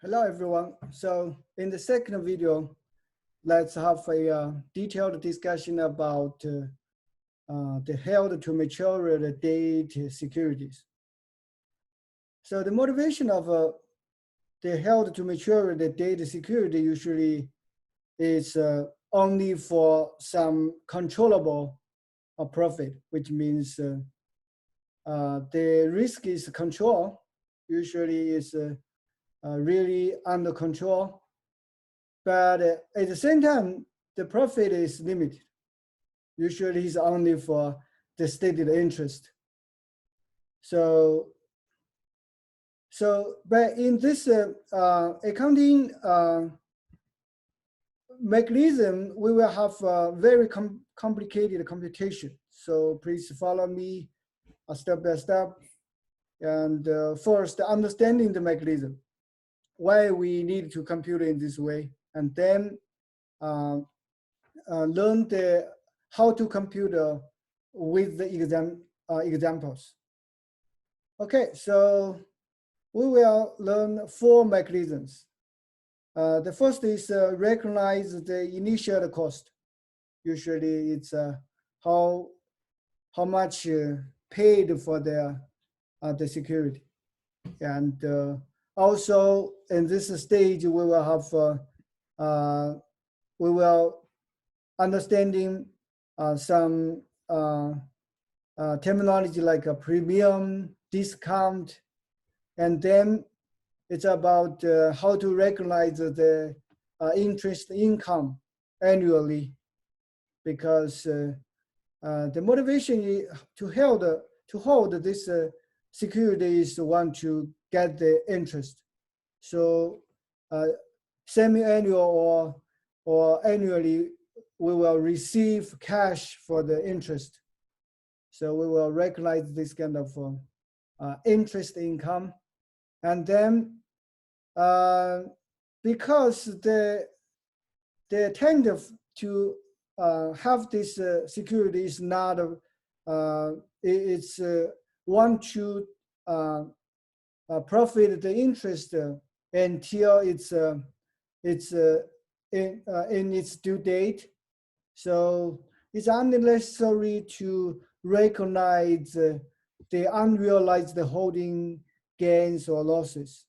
Hello, everyone. So in the second video, let's have a detailed discussion about the held to maturity date securities. So the motivation of the held to maturity date security usually is only for some controllable profit, which means the risk is control, usually is really under control. But at the same time, the profit is limited. Usually it's only for the stated interest. So but in this accounting mechanism, we will have a very complicated computation. So please follow me step by step. And first, understanding the mechanism, why we need to compute in this way, and then learn how to compute with the examples. Okay, so we will learn 4 mechanisms. The first is recognize the initial cost. Usually it's how much paid for the security. And also in this stage, we will have we will understanding some terminology like a premium, discount, and then it's about how to recognize the interest income annually, because the motivation to hold this security is to want to get the interest. So semi-annual or annually, we will receive cash for the interest. So we will recognize this kind of interest income. And then because the tender to have this security is not, it's want to profit the interest until it's in its due date. So it's unnecessary to recognize the unrealized holding gains or losses.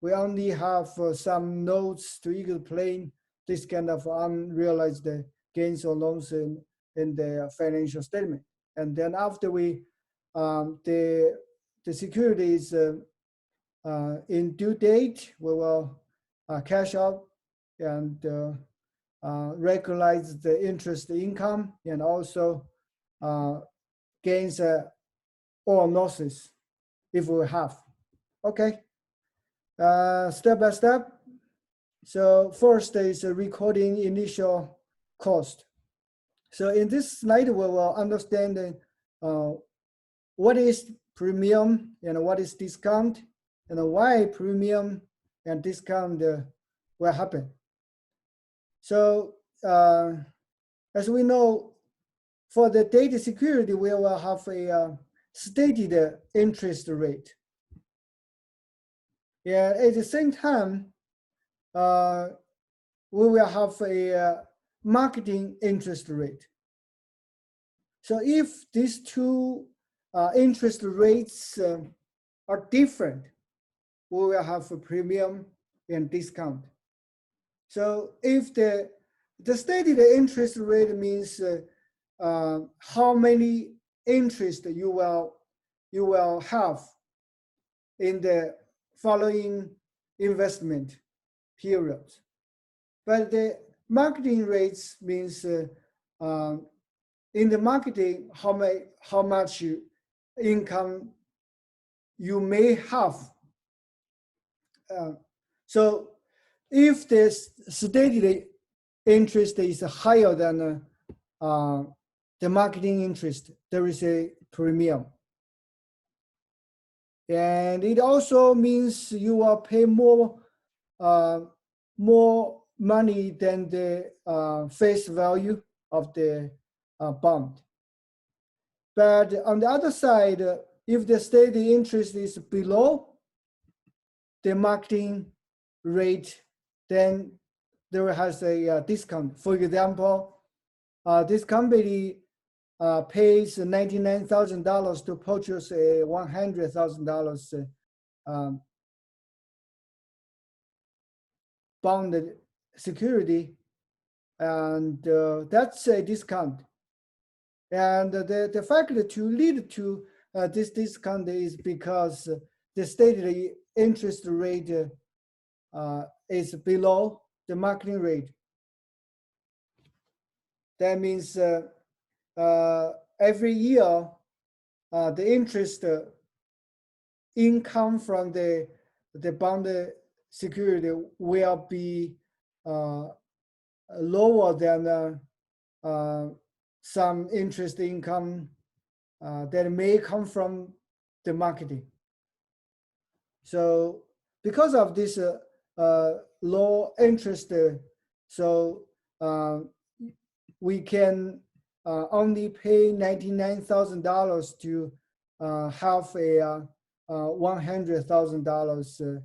We only have some notes to explain this kind of unrealized gains or losses in the financial statement. And then after we, the security is in due date, we will cash out and recognize the interest income and also gains or losses if we have. Okay, step by step. So first is recording initial cost. So in this slide, we will understand what is premium and what is discount and why premium and discount will happen. So as we know, for the data security, we will have a stated interest rate. Yeah, at the same time, we will have a marketing interest rate. So if these two interest rates are different, we will have a premium and discount. So if the stated interest rate means how many interest you will have in the following investment periods. But the marketing rates means in the marketing how much income you may have. So if the stated interest is higher than the marketing interest, there is a premium. And it also means you will pay more money than the face value of the bond. But on the other side, if the stated interest is below the marketing rate, then there has a discount. For example, this company pays $99,000 to purchase a $100,000 bonded security, and that's a discount. And the factor to lead to this discount is because the stated interest rate is below the marketing rate. That means every year the interest income from the bonded security will be lower than some interest income that may come from the marketing. So because of this low interest, so we can only pay $99,000 to have a $100,000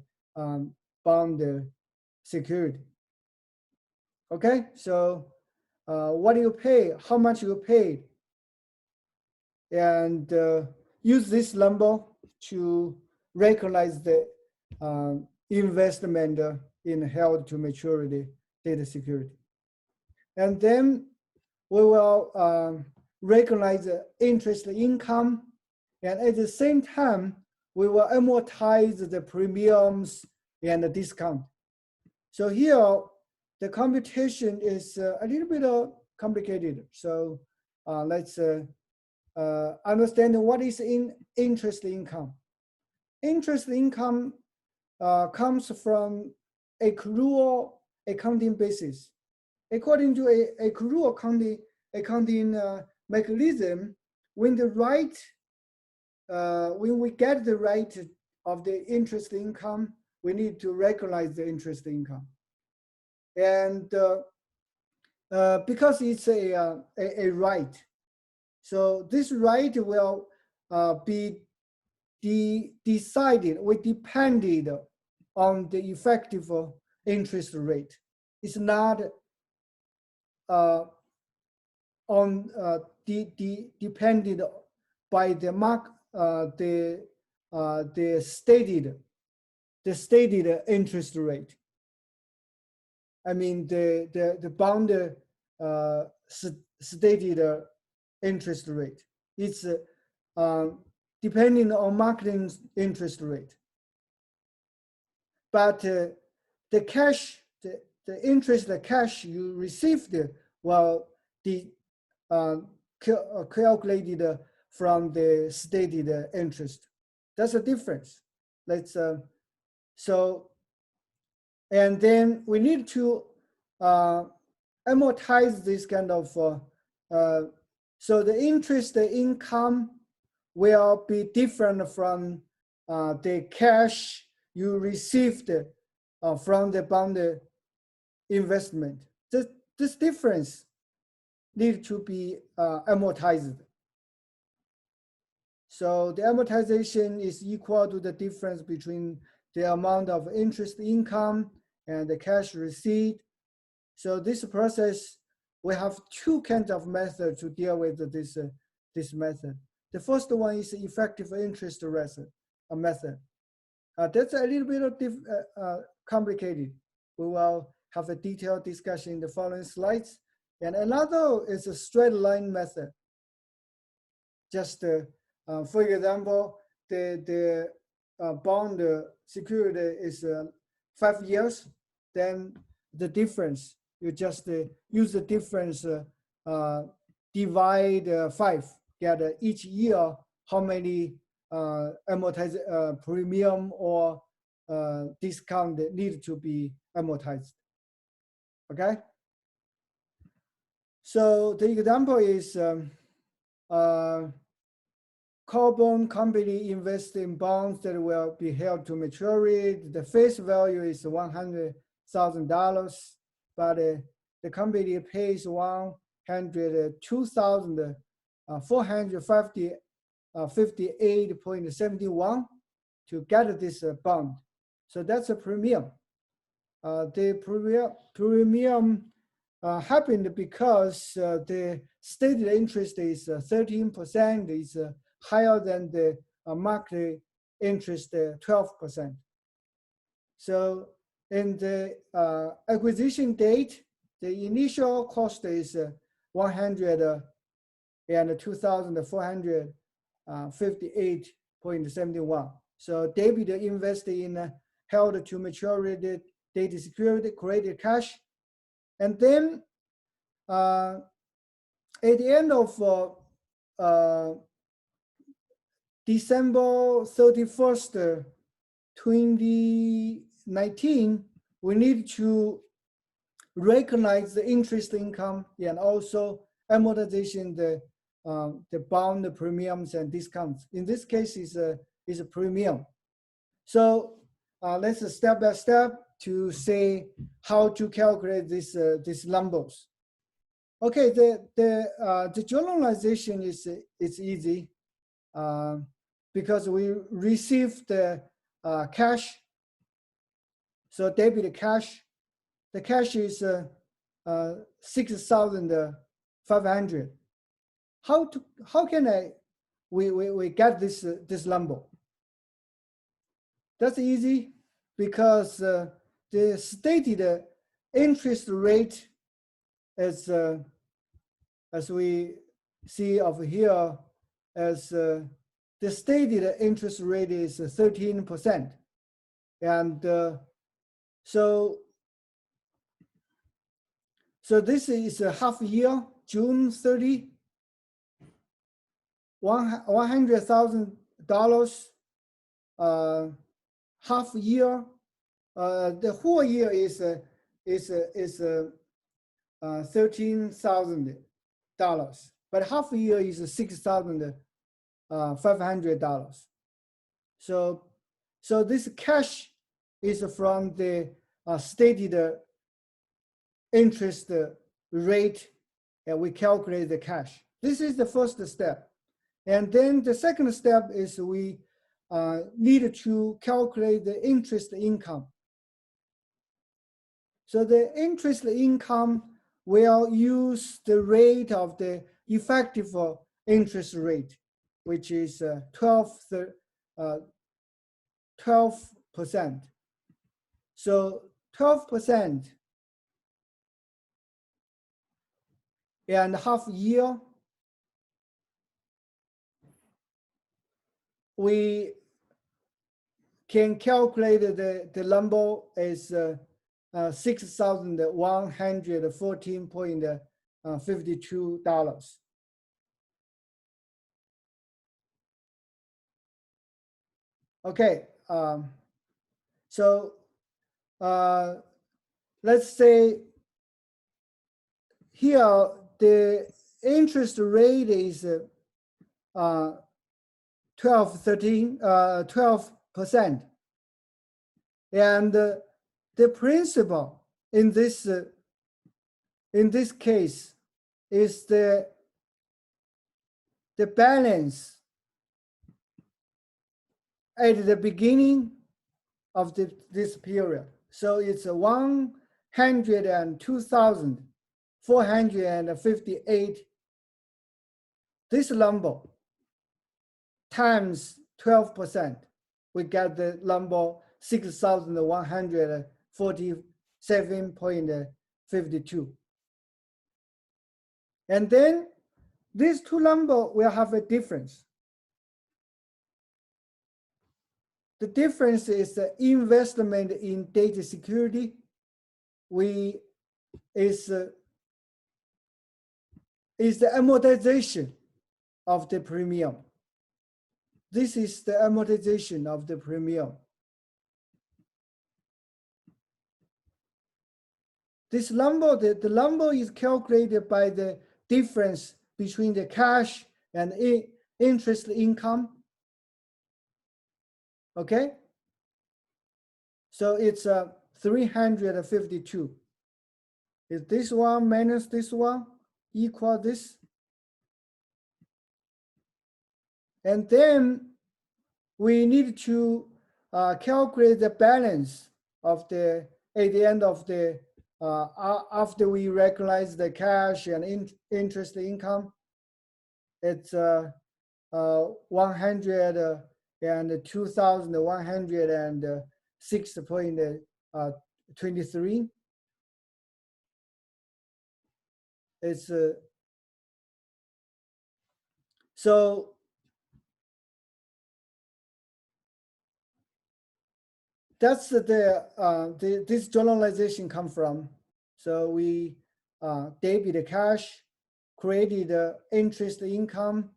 bond security. Okay, so what do you pay? How much you paid? And use this number to recognize the investment in held to maturity data security. And then we will recognize the interest income, and at the same time, we will amortize the premiums and the discount. So here, the computation is a little bit complicated. So let's understand what is interest income. Interest income comes from accrual accounting basis. According to accrual accounting mechanism, when we get the right of the interest income, we need to recognize the interest income. And because it's a right, so this right will be decided, we depended on the effective interest rate. It's not depended by the stated interest rate. I mean the bond stated interest rate. It's depending on marketing interest rate. But the cash, the interest, the cash you received will be calculated from the stated interest. That's a difference. Let's so, and then we need to amortize this kind of. So the interest income will be different from the cash you received from the bond investment. This difference needs to be amortized. So the amortization is equal to the difference between the amount of interest income and the cash receipt. So this process, we have two kinds of methods to deal with this method. The first one is effective interest method. That's a little bit complicated. We will have a detailed discussion in the following slides. And another is a straight line method. Just for example, the bond security is 5 years, then the difference, you just use the difference, divide 5, get each year how many amortized premium or discount need to be amortized. Okay? So the example is Carbon company invests in bonds that will be held to maturity. The face value is $100,000, but the company pays $102,458.71 to get this bond. So that's a premium. the premium happened because the stated interest is 13%, is higher than the market interest 12%. So in the acquisition date, the initial cost is 102,458.71. So David invested in held to maturity data security, created cash, and then at the end of December 31st, 2019, we need to recognize the interest income and also amortization the bond premiums and discounts. In this case, is a premium. So let's step by step to say how to calculate these numbers. Okay, the generalization is easy because we received the cash. So debit cash. The cash is 6,500. How can we get this number? That's easy because the stated interest rate is as we see over here as the stated interest rate is 13%, and so this is a half year, June 30, $100,000. Half year, the whole year is $13,000, but half year is $6,500. So this cash is from the stated interest rate, and we calculate the cash. This is the first step. And then the second step is we need to calculate the interest income. So the interest income will use the rate of the effective interest rate, which is 12%. So 12% and half year, we can calculate the number as $6,114.52. Okay, so let's say here the interest rate is 12%, and the principal in this case is the balance at the beginning of this period. So it's 102,458. This number times 12%, we get the number 6,147.52. And then these two numbers will have a difference. The difference is the investment in data security. Is the amortization of the premium. This is the amortization of the premium. This number, the number is calculated by the difference between the cash and interest income. Okay, so it's 352. Is this one minus this one equal this? And then we need to calculate the balance of the at the end of the after we recognize the cash and interest income, it's 102,106.23. It's so that's this generalization come from. So we debit the cash, created the interest income,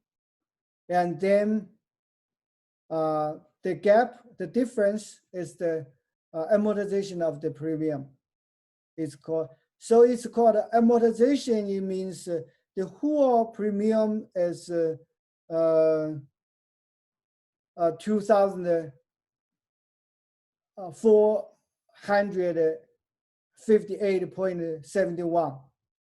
and then the gap, the difference is the amortization of the premium. It's called amortization. It means the whole premium is 2,458.71,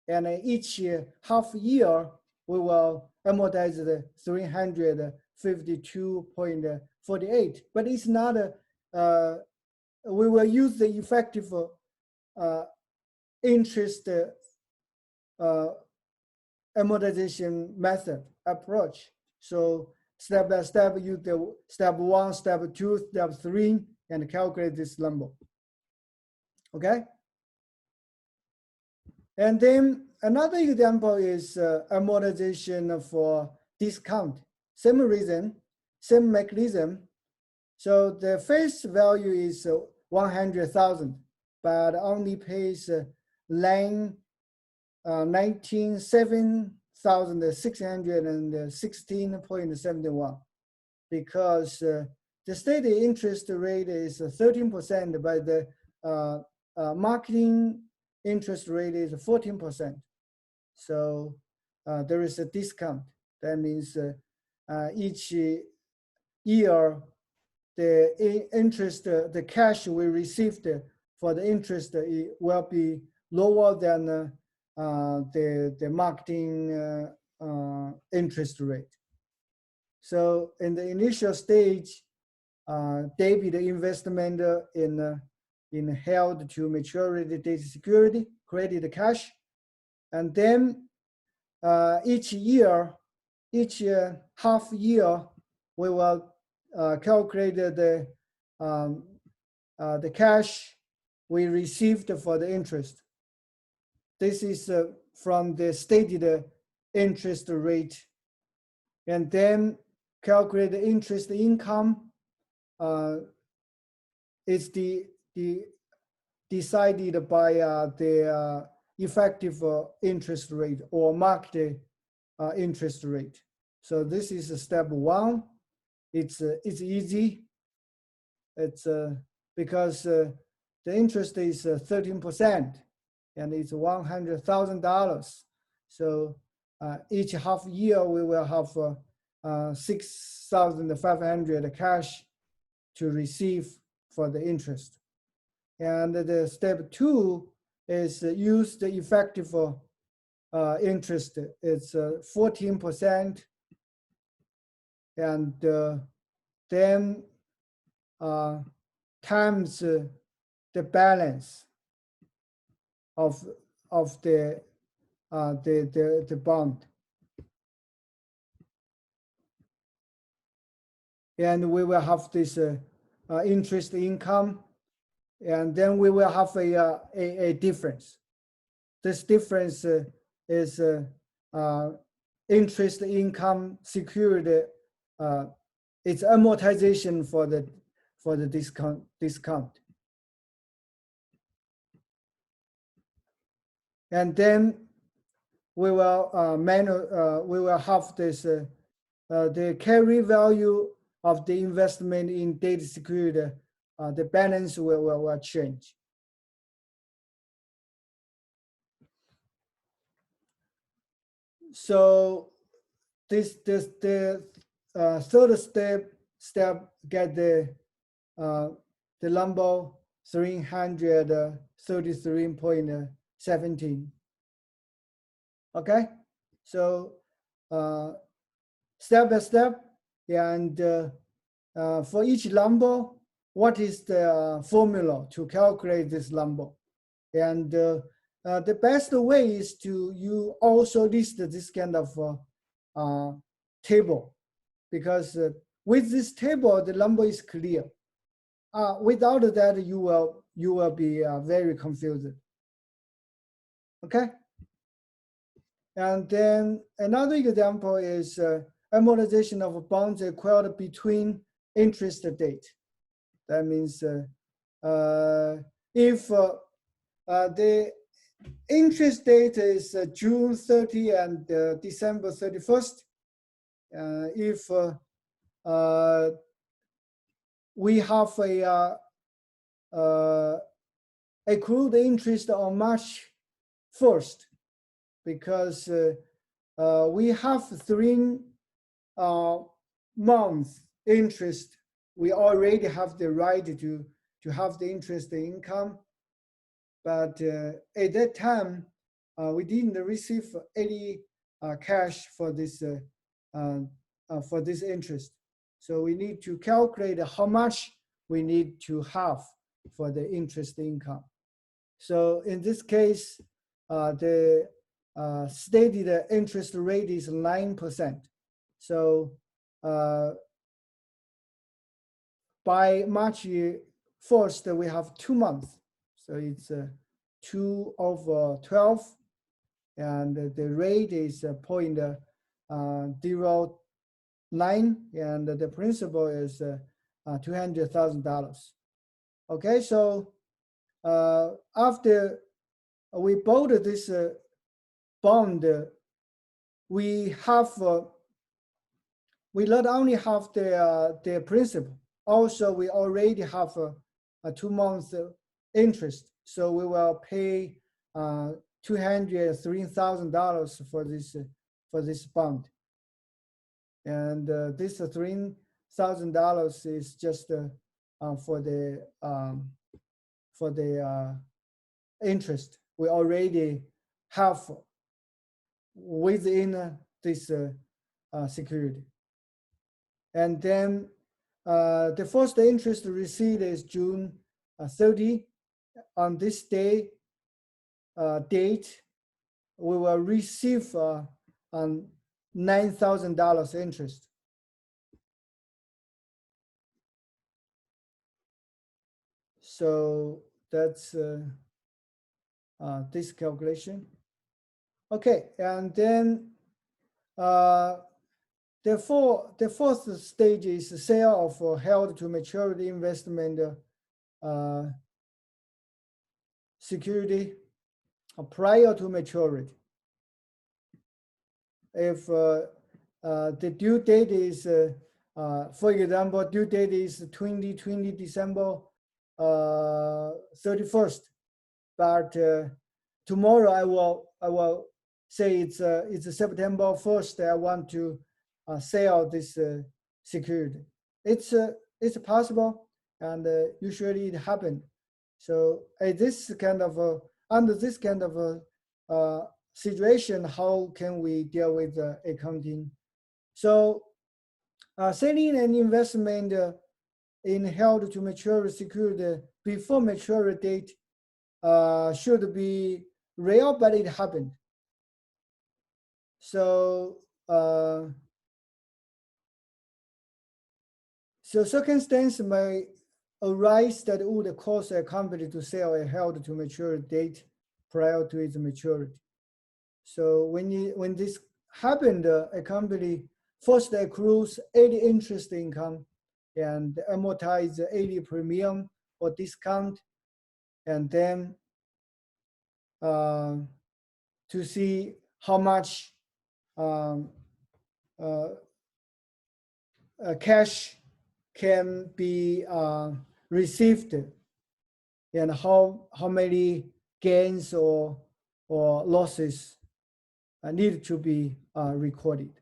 and each half year we will amortize the 352.48. But it's not we will use the effective interest amortization method approach. So step by step, use the step 1, step 2, step 3, and calculate this number. Okay. And then another example is amortization for discount. Same reason, same mechanism. So the face value is 100,000, but only pays 97,616.71 because the state interest rate is 13%, but the marketing interest rate is 14%. So there is a discount. That means each year the interest, the cash we received for the interest will be lower than the marketing interest rate. So in the initial stage, debit investment in held to maturity date security, credit cash, and then each half year, we will calculate the cash we received for the interest. This is from the stated interest rate, and then calculate the interest income. It's decided by the effective interest rate or market interest rate. So this is step 1. It's easy. It's because the interest is 13%, and it's $100,000. So each half year we will have 6,500 cash to receive for the interest. And the step 2 is use the effective interest. It's 14%, and then times the balance of the bond, and we will have this interest income, and then we will have a difference. This difference is interest income secured. It's amortization for the discount. And then we will we will have this the carry value of the investment in data security. The balance will change. So the third step get the number 333.17. Okay, so step by step, and for each number what is the formula to calculate this number. And the best way is to you also list this kind of table, because with this table, the number is clear. Without that, you will be very confused. Okay. And then another example is amortization of bonds acquired between interest date. That means if the interest date is June 30 and December 31st, if we have a accrued interest on March 1st, because we have 3 months interest. We already have the right to have the interest income, but at that time we didn't receive any cash for this interest. So we need to calculate how much we need to have for the interest income. So in this case, the stated interest rate is 9%. So by March 1st, we have 2 months. So it's 2 over 12, and the rate is 0.09, and the principal is $200,000. Okay, so after we bought this bond, we not only have the principal, also we already have a 2 months interest. So we will pay $203,000 for this bond, and this $3,000 is just for the interest we already have within this security. And then the first interest received is June 30. On this date, we will receive $9,000 interest. So that's this calculation. Okay, and then the fourth stage is the sale of held to maturity investment security prior to maturity. If the due date is, for example, due date is 2020 December 31st, but tomorrow I will say it's September 1st. I want to sell this security. It's possible, and usually it happens. So this kind of under this kind of situation, how can we deal with accounting? So selling an investment in held to maturity security before maturity date should be rare, but it happened. So so circumstance may arise that would cause a company to sell a held to maturity date prior to its maturity. So when this happened, a company first accrues 80 interest income and amortize 80 premium or discount, and then to see how much cash can be received, and how many gains or losses need to be recorded.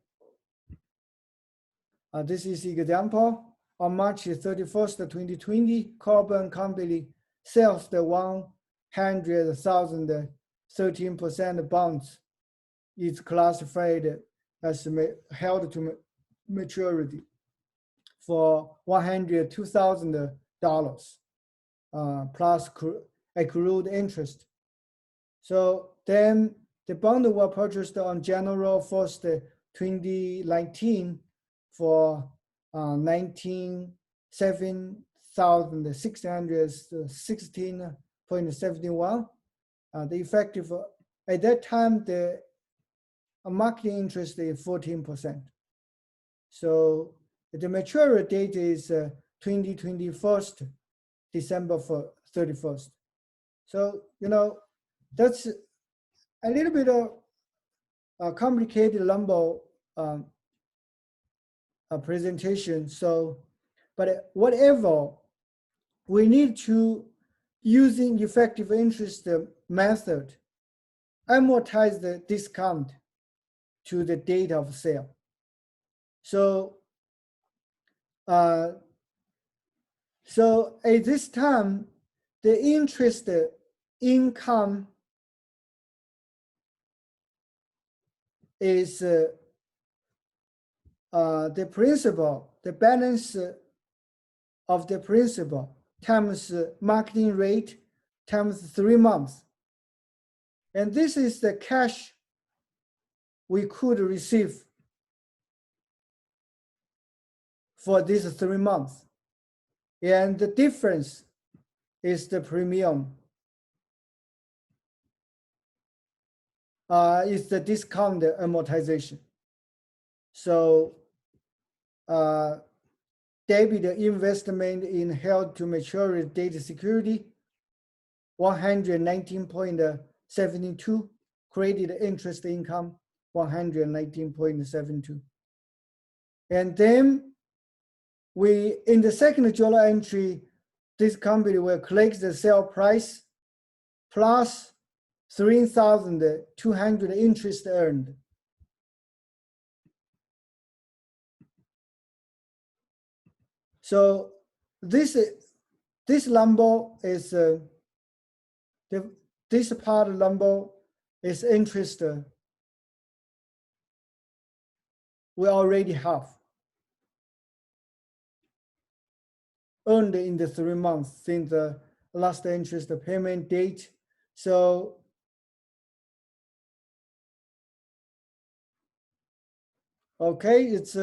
This is an example. On March 31st, 2020, Carbon Company sells the 100,000 13% bonds. It's classified as held to maturity for $102,000 plus accrued interest. So then the bond were purchased on January 1st, 2019 for 19,616.71. The effective, at that time, the marketing interest is 14%. So the maturity date is 2021, December 31st. So, that's a little bit of a complicated number presentation. So, but whatever, we need to, using effective interest method, amortize the discount to the date of sale. So, so at this time, the interest income is the principal, the balance of the principal times marketing rate times 3 months. And this is the cash we could receive for these 3 months. And the difference is the premium. Is the discount amortization. So debit investment in held to maturity data security, 119.72, credit interest income, 119.72. And then we, in the second journal entry, this company will collect the sale price plus 3,200 interest earned. So this number is this part number is interest we already have earned in the 3 months since the last interest payment date. So okay, it's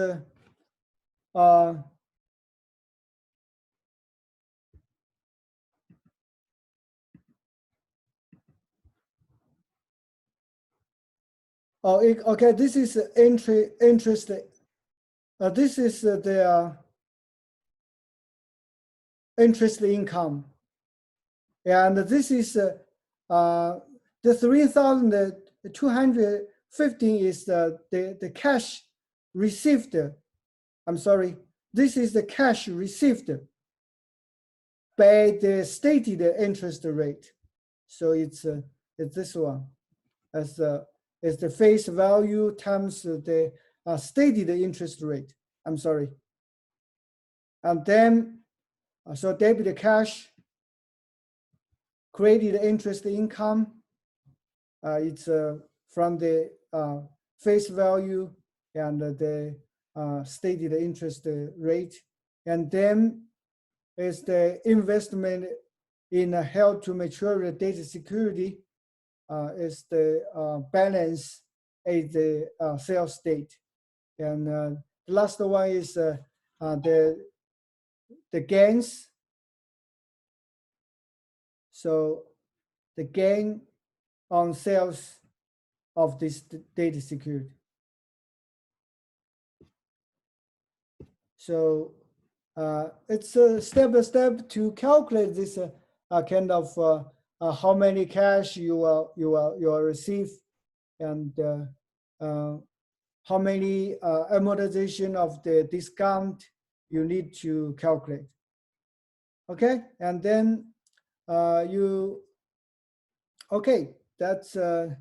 okay, this is interest. This is the interest income, and this is the 3,215 is the cash received. I'm sorry, this is the cash received by the stated interest rate. So it's this one as the face value times the stated interest rate. I'm sorry. And then, so debit cash, credit interest income, it's from the face value and the stated interest rate. And then is the investment in held to maturity data security, is the balance at the sales date. And the last one is the gains. So the gain on sales of this data security. So it's a step by step to calculate this kind of how many cash you will receive, and how many amortization of the discount you need to calculate. Okay, and then okay, that's the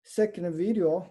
second video.